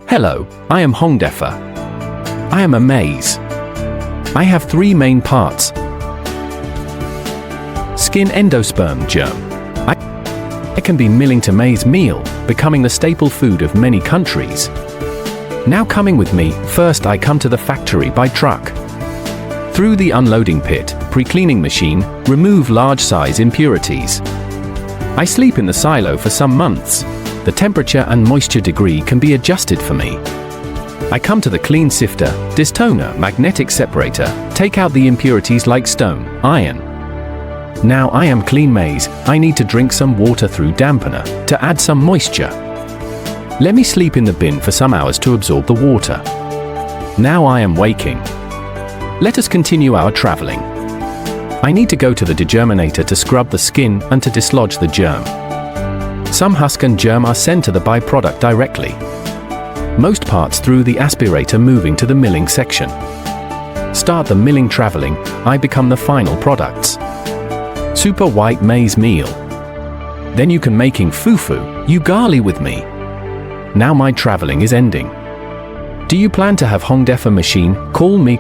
Hello, I am Hongdefa. I am a maize. I have three main parts. Skin endosperm germ. I can be milling to maize meal, becoming the staple food of many countries. Now coming with me, first I come to the factory by truck. Through the unloading pit, pre-cleaning machine, remove large size impurities. I sleep in the silo for some months. The temperature and moisture degree can be adjusted for me. I come to the clean sifter, distoner, magnetic separator, take out the impurities like stone, iron. Now I am clean maize, I need to drink some water through dampener, to add some moisture. Let me sleep in the bin for some hours to absorb the water. Now I am waking. Let us continue our traveling. I need to go to the degerminator to scrub the skin and to dislodge the germ. Some husk and germ are sent to the byproduct directly. Most parts through the aspirator moving to the milling section. Start the milling traveling, I become the final products. Super white maize meal. Then you can making fufu, ugali with me. Now my traveling is ending. Do you plan to have Hongdefa machine? Call me.